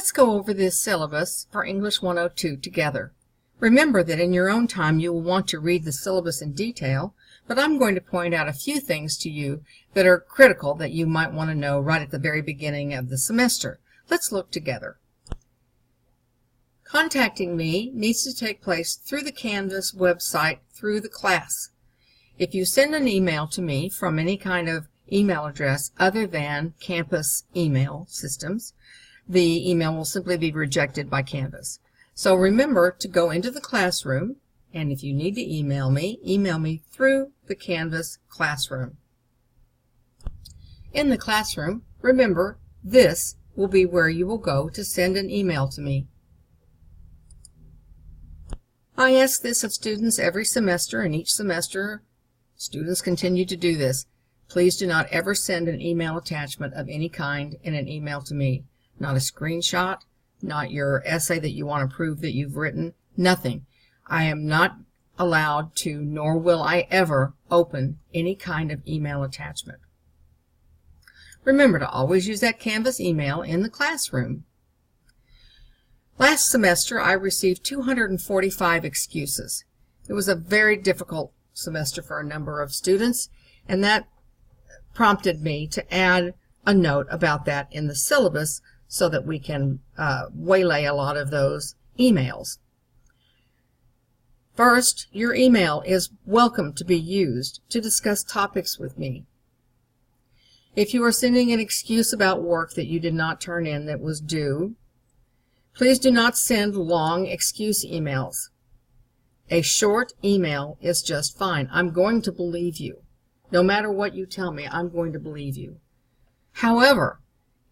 Let's go over this syllabus for English 102 together. Remember that in your own time you will want to read the syllabus in detail, but I'm going to point out a few things to you that are critical that you might want to know right at the very beginning of the semester. Let's look together. Contacting me needs to take place through the Canvas website through the class. If you send an email to me from any kind of email address other than campus email systems, the email will simply be rejected by Canvas. So remember to go into the classroom, and if you need to email me through the Canvas classroom. In the classroom, remember, this will be where you will go to send an email to me. I ask this of students every semester, and each semester students continue to do this. Please do not ever send an email attachment of any kind in an email to me. Not a screenshot, not your essay that you want to prove that you've written, nothing. I am not allowed to, nor will I ever, open any kind of email attachment. Remember to always use that Canvas email in the classroom. Last semester, I received 245 excuses. It was a very difficult semester for a number of students, and that prompted me to add a note about that in the syllabus so that we can waylay a lot of those emails. First, your email is welcome to be used to discuss topics with me. If you are sending an excuse about work that you did not turn in that was due, please do not send long excuse emails. A short email is just fine. I'm going to believe you. No matter what you tell me, I'm going to believe you. However,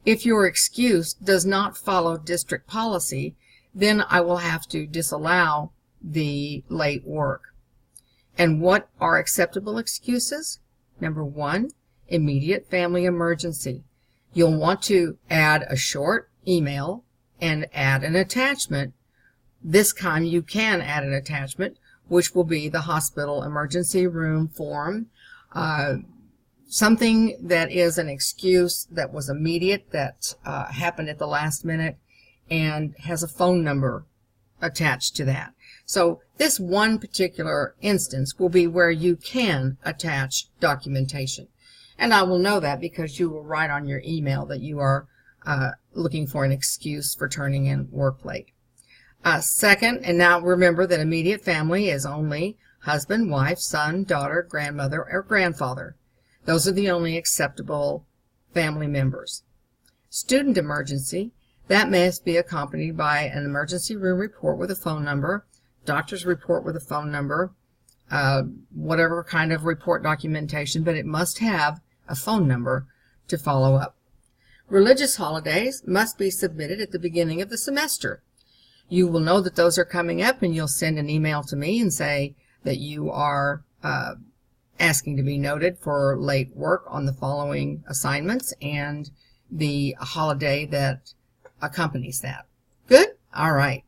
if your excuse does not follow district policy, then I will have to disallow the late work. And what are acceptable excuses? Number one, immediate family emergency. You'll want to add a short email and add an attachment. This time you can add an attachment, which will be the hospital emergency room form, something that is an excuse that was immediate, that happened at the last minute, and has a phone number attached to that. So this one particular instance will be where you can attach documentation. And I will know that because you will write on your email that you are looking for an excuse for turning in work late. Second, and now remember that immediate family is only husband, wife, son, daughter, grandmother, or grandfather. Those are the only acceptable family members. Student emergency, that must be accompanied by an emergency room report with a phone number, doctor's report with a phone number, whatever kind of report documentation, but it must have a phone number to follow up. Religious holidays must be submitted at the beginning of the semester. You will know that those are coming up, and you'll send an email to me and say that you are asking to be noted for late work on the following assignments and the holiday that accompanies that. Good? All right.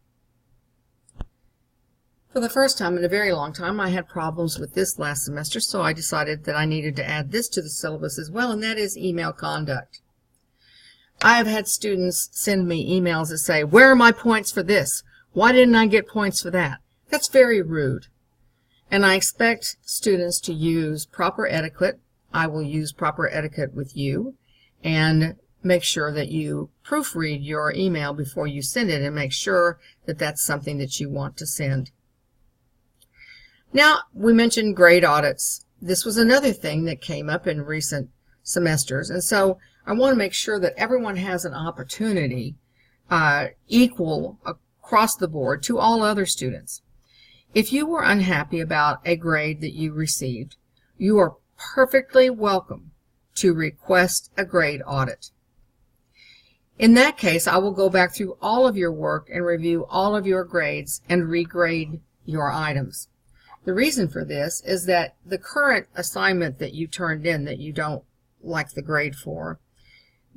For the first time in a very long time, I had problems with this last semester, so I decided that I needed to add this to the syllabus as well, and that is email conduct. I have had students send me emails that say, "Where are my points for this? Why didn't I get points for that?" That's very rude. And I expect students to use proper etiquette. I will use proper etiquette with you, and make sure that you proofread your email before you send it and make sure that that's something that you want to send. Now, we mentioned grade audits. This was another thing that came up in recent semesters, and so I want to make sure that everyone has an opportunity equal across the board to all other students. If you were unhappy about a grade that you received, you are perfectly welcome to request a grade audit. In that case, I will go back through all of your work and review all of your grades and regrade your items. The reason for this is that the current assignment that you turned in that you don't like the grade for,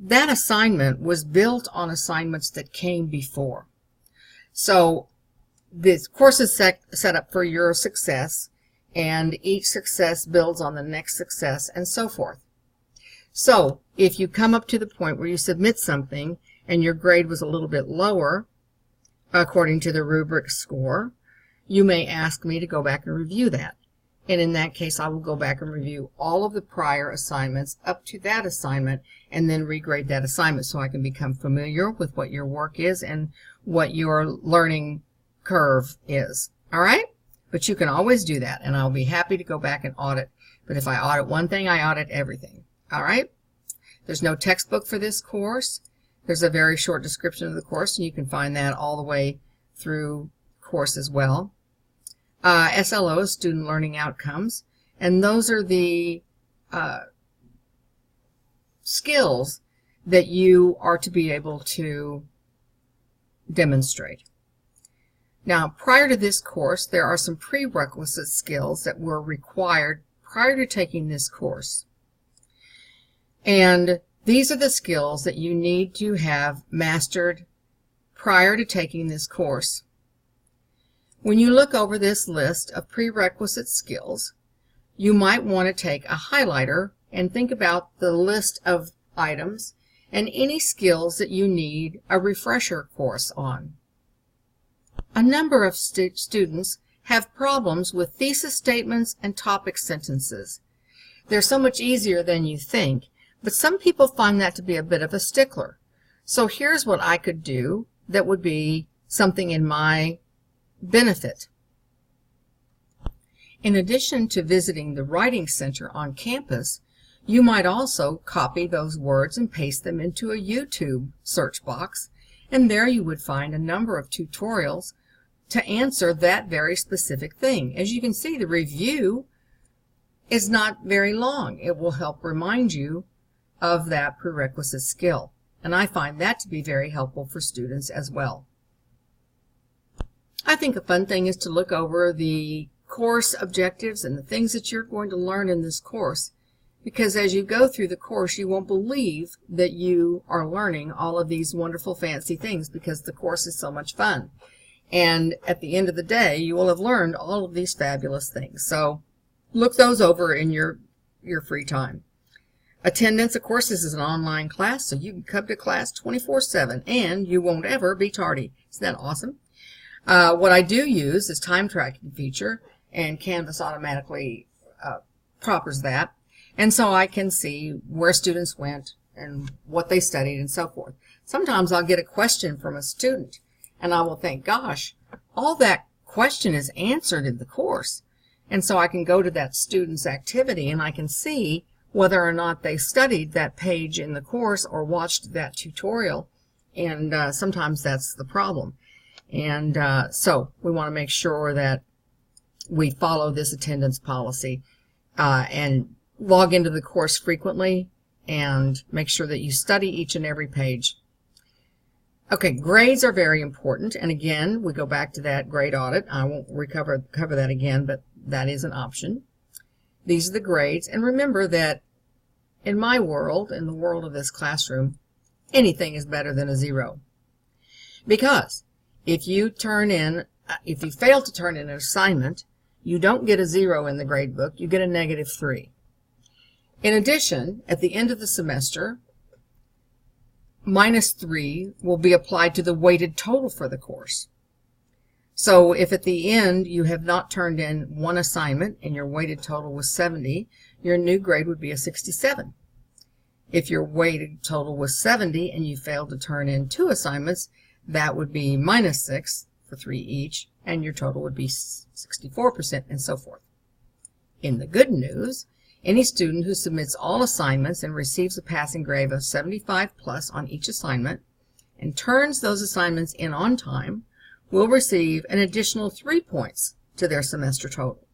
that assignment was built on assignments that came before. So this course is set up for your success, and each success builds on the next success, and so forth. So if you come up to the point where you submit something and your grade was a little bit lower according to the rubric score, you may ask me to go back and review that. And in that case, I will go back and review all of the prior assignments up to that assignment and then regrade that assignment so I can become familiar with what your work is and what your learning curve is. All right? But you can always do that, and I'll be happy to go back and audit. But if I audit one thing, I audit everything. All right? There's no textbook for this course. There's a very short description of the course, and you can find that all the way through course as well. SLO is Student Learning Outcomes, and those are the skills that you are to be able to demonstrate. Now, prior to this course, there are some prerequisite skills that were required prior to taking this course. And these are the skills that you need to have mastered prior to taking this course. When you look over this list of prerequisite skills, you might want to take a highlighter and think about the list of items and any skills that you need a refresher course on. A number of students have problems with thesis statements and topic sentences. They're so much easier than you think, but some people find that to be a bit of a stickler. So here's what I could do that would be something in my benefit. In addition to visiting the Writing Center on campus, you might also copy those words and paste them into a YouTube search box, and there you would find a number of tutorials to answer that very specific thing. As you can see, the review is not very long. It will help remind you of that prerequisite skill, and I find that to be very helpful for students as well. I think a fun thing is to look over the course objectives and the things that you're going to learn in this course, because as you go through the course, you won't believe that you are learning all of these wonderful fancy things because the course is so much fun. And at the end of the day, you will have learned all of these fabulous things. So look those over in your free time. Attendance, of course, this is an online class, so you can come to class 24/7, and you won't ever be tardy. Isn't that awesome? What I do use is time tracking feature, and Canvas automatically proppers that. And so I can see where students went and what they studied and so forth. Sometimes I'll get a question from a student, and I will think, gosh, all that question is answered in the course. And so I can go to that student's activity, and I can see whether or not they studied that page in the course or watched that tutorial. And sometimes that's the problem. And so we want to make sure that we follow this attendance policy and log into the course frequently and make sure that you study each and every page. Okay, grades are very important. And again, we go back to that grade audit. I won't cover that again, but that is an option. These are the grades. And remember that in my world, in the world of this classroom, anything is better than a 0. Because if you fail to turn in an assignment, you don't get a 0 in the grade book, you get a -3. In addition, at the end of the semester, -3 will be applied to the weighted total for the course. So if at the end you have not turned in one assignment and your weighted total was 70, your new grade would be a 67. If your weighted total was 70 and you failed to turn in 2 assignments, that would be -6 for 3 each, and your total would be 64%, and so forth. In the good news, any student who submits all assignments and receives a passing grade of 75+ on each assignment and turns those assignments in on time will receive an additional 3 points to their semester total.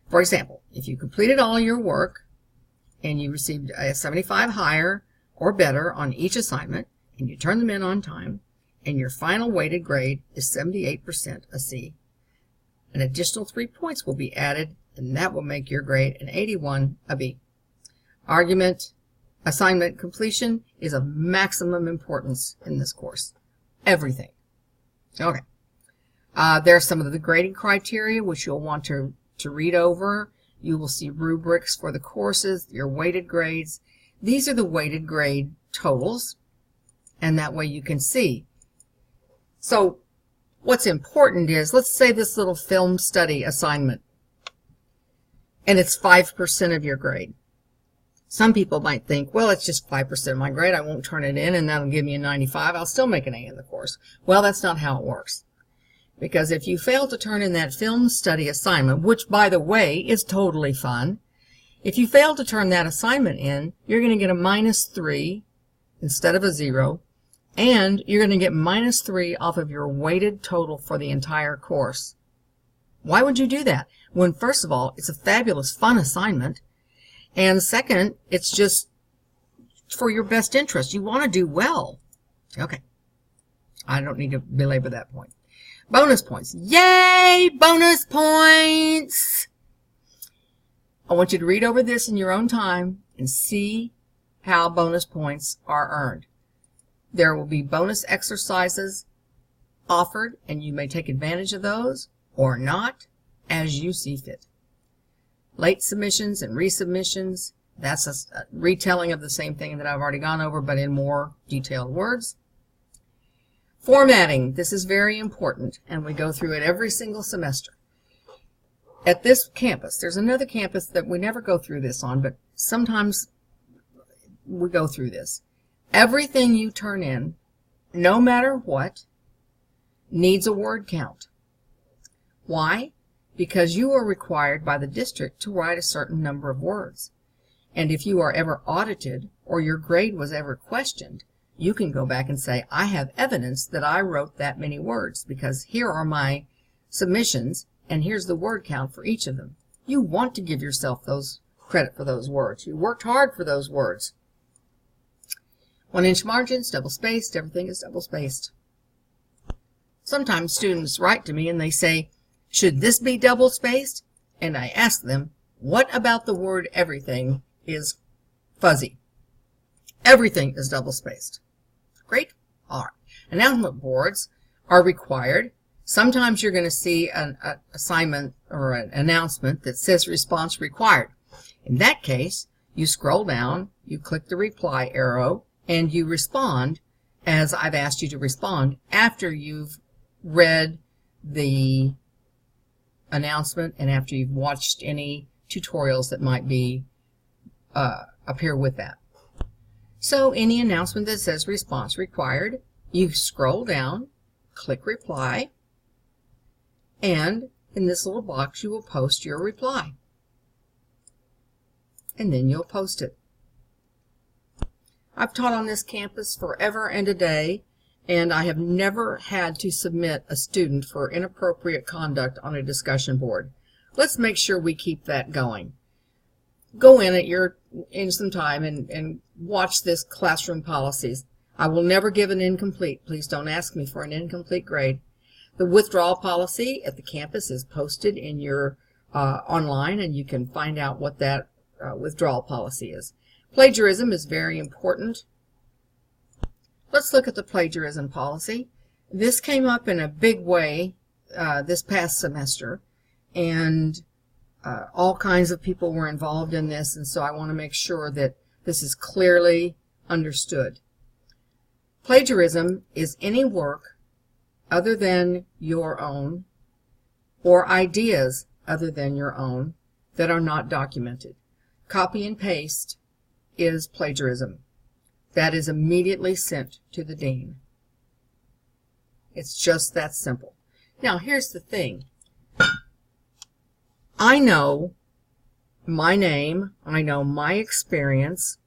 For example, if you completed all your work and you received a 75 higher or better on each assignment and you turn them in on time, and your final weighted grade is 78% a C, an additional 3 points will be added, and that will make your grade an 81 a B. Assignment completion is of maximum importance in this course. Everything. Okay. There are some of the grading criteria which you'll want to read over. You will see rubrics for the courses, your weighted grades. These are the weighted grade totals. and that way you can see. So what's important is, let's say this little film study assignment, and it's 5% of your grade. Some people might think, well, it's just 5% of my grade. I won't turn it in, and that'll give me a 95. I'll still make an A in the course. Well, that's not how it works. Because if you fail to turn in that film study assignment, which, by the way, is totally fun, if you fail to turn that assignment in, you're going to get a -3 instead of a 0, and you're going to get -3 off of your weighted total for the entire course. Why would you do that? When, first of all, it's a fabulous, fun assignment, and second, it's just for your best interest. You want to do well. Okay. I don't need to belabor that point. Bonus points. Yay! Bonus points! I want you to read over this in your own time and see how bonus points are earned. There will be bonus exercises offered, and you may take advantage of those or not, as you see fit. Late submissions and resubmissions, that's a retelling of the same thing that I've already gone over, but in more detailed words. Formatting, this is very important, and we go through it every single semester. At this campus, there's another campus that we never go through this on, but sometimes we go through this. Everything you turn in, no matter what, needs a word count. Why? Because you are required by the district to write a certain number of words. And if you are ever audited or your grade was ever questioned, you can go back and say, I have evidence that I wrote that many words because here are my submissions and here's the word count for each of them. You want to give yourself those credit for those words. You worked hard for those words. 1-inch margins, double-spaced, everything is double-spaced. Sometimes students write to me and they say, should this be double-spaced? And I ask them, what about the word everything is fuzzy? Everything is double-spaced. Great? All right. Announcement boards are required. Sometimes you're going to see an assignment or an announcement that says response required. In that case, you scroll down, you click the reply arrow, and you respond as I've asked you to respond after you've read the announcement and after you've watched any tutorials that might be appear with that. So any announcement that says response required, you scroll down, click reply, and in this little box you will post your reply. And then you'll post it. I've taught on this campus forever and a day, and I have never had to submit a student for inappropriate conduct on a discussion board. Let's make sure we keep that going. Go in some time and watch this classroom policies. I will never give an incomplete. Please don't ask me for an incomplete grade. The withdrawal policy at the campus is posted in your online, and you can find out what that withdrawal policy is. Plagiarism is very important. Let's look at the plagiarism policy. This came up in a big way this past semester, and all kinds of people were involved in this, and so I want to make sure that this is clearly understood. Plagiarism is any work other than your own or ideas other than your own that are not documented. Copy and paste is plagiarism. That is immediately sent to the dean. It's just that simple. Now, here's the thing. I know my name, I know my experience,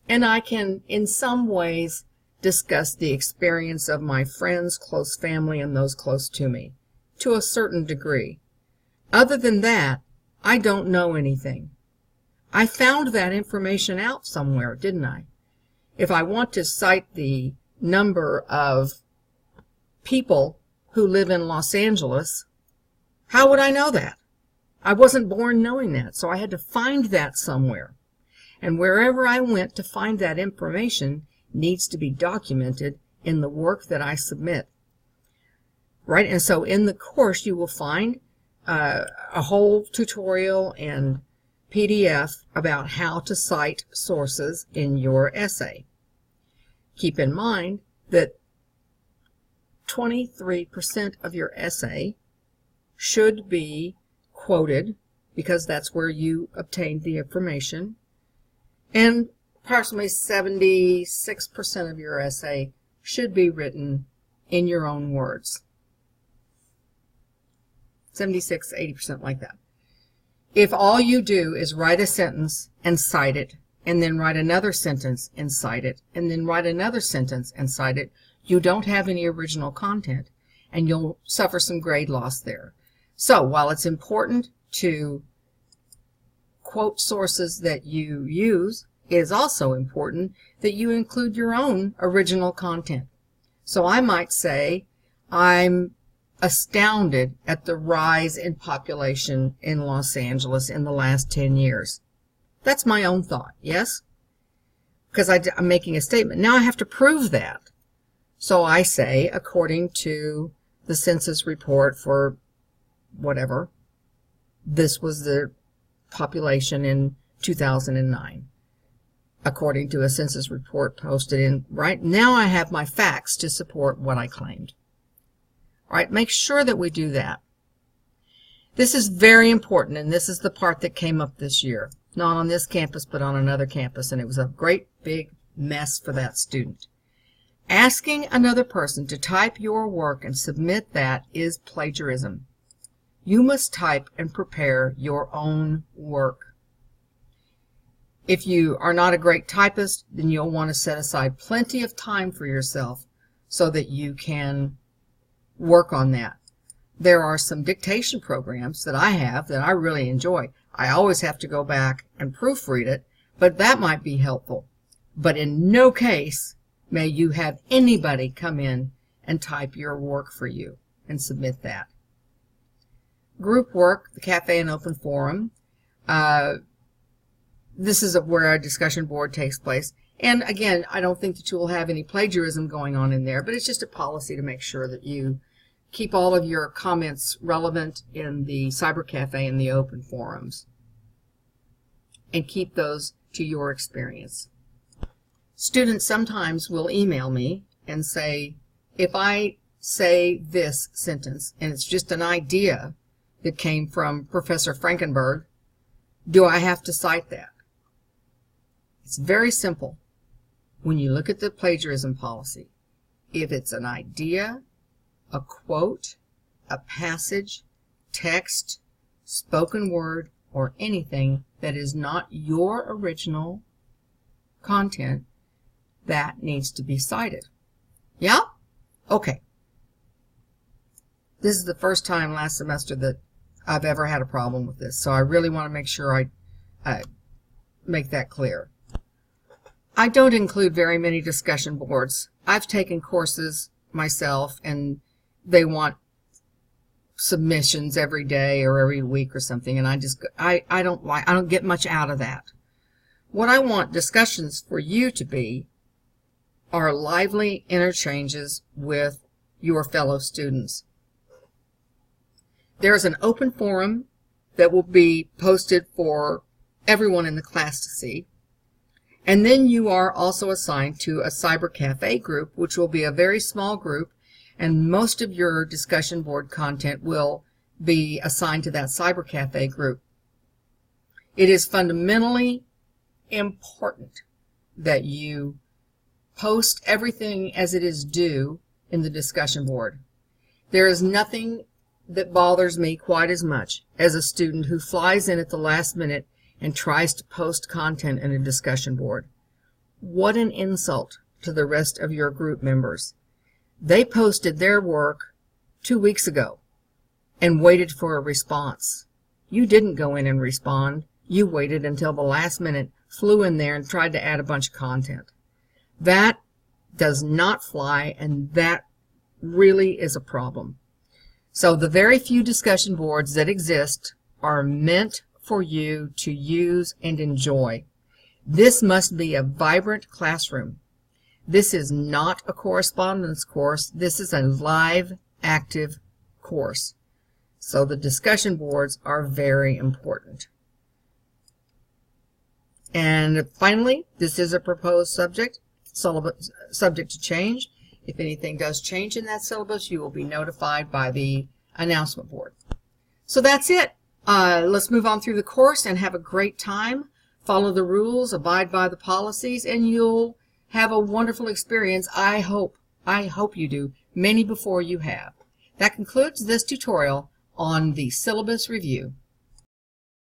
and I can, in some ways, discuss the experience of my friends, close family, and those close to me, to a certain degree. Other than that, I don't know anything. I found that information out somewhere, didn't I? If I want to cite the number of people who live in Los Angeles, how would I know that? I wasn't born knowing that, so I had to find that somewhere. And wherever I went to find that information needs to be documented in the work that I submit. Right? And so in the course you will find a whole tutorial and PDF about how to cite sources in your essay. Keep in mind that 23% of your essay should be quoted, because that's where you obtained the information, and approximately 76% of your essay should be written in your own words. 76, 80%, like that. If all you do is write a sentence and cite it, and then write another sentence and cite it, and then write another sentence and cite it, you don't have any original content, and you'll suffer some grade loss there. So while it's important to quote sources that you use, it is also important that you include your own original content. So I might say, I'm astounded at the rise in population in Los Angeles in the last 10 years. That's my own thought, yes? Because I'm making a statement. Now I have to prove that. So I say, according to the census report for whatever, this was the population in 2009. According to a census report posted in, right now I have my facts to support what I claimed. All right, make sure that we do that. This is very important, and this is the part that came up this year. Not on this campus, but on another campus, and it was a great big mess for that student. Asking another person to type your work and submit that is plagiarism. You must type and prepare your own work. If you are not a great typist, then you'll want to set aside plenty of time for yourself so that you can work on that. There are some dictation programs that I have that I really enjoy. I always have to go back and proofread it, but that might be helpful. But in no case may you have anybody come in and type your work for you and submit that. Group work, the cafe and open forum. This is where a discussion board takes place. And again, I don't think that you will have any plagiarism going on in there, but it's just a policy to make sure that you keep all of your comments relevant in the cyber cafe and the open forums, and keep those to your experience. Students sometimes will email me and say, if I say this sentence and it's just an idea that came from Professor Frankenberg, do I have to cite that? It's very simple. When you look at the plagiarism policy, if it's an idea, a quote, a passage, text, spoken word, or anything that is not your original content, that needs to be cited. Yeah? Okay. This is the first time last semester that I've ever had a problem with this, so I really want to make sure I make that clear. I don't include very many discussion boards. I've taken courses myself, and they want submissions every day or every week or something, and I don't get much out of that. What I want discussions for you to be are lively interchanges with your fellow students. There's an open forum that will be posted for everyone in the class to see. And then you are also assigned to a cyber cafe group, which will be a very small group, and most of your discussion board content will be assigned to that cyber cafe group. It is fundamentally important that you post everything as it is due in the discussion board. There is nothing that bothers me quite as much as a student who flies in at the last minute and tries to post content in a discussion board. What an insult to the rest of your group members. They posted their work 2 weeks ago and waited for a response. You didn't go in and respond. You waited until the last minute, flew in there and tried to add a bunch of content. That does not fly, and that really is a problem. So the very few discussion boards that exist are meant for you to use and enjoy. This must be a vibrant classroom. This is not a correspondence course. This is a live, active course. So the discussion boards are very important. And finally, this is a proposed subject, subject to change. If anything does change in that syllabus, you will be notified by the announcement board. So that's it. Let's move on through the course and have a great time. Follow the rules, abide by the policies, and you'll have a wonderful experience. I hope you do, many before you have. That concludes this tutorial on the syllabus review.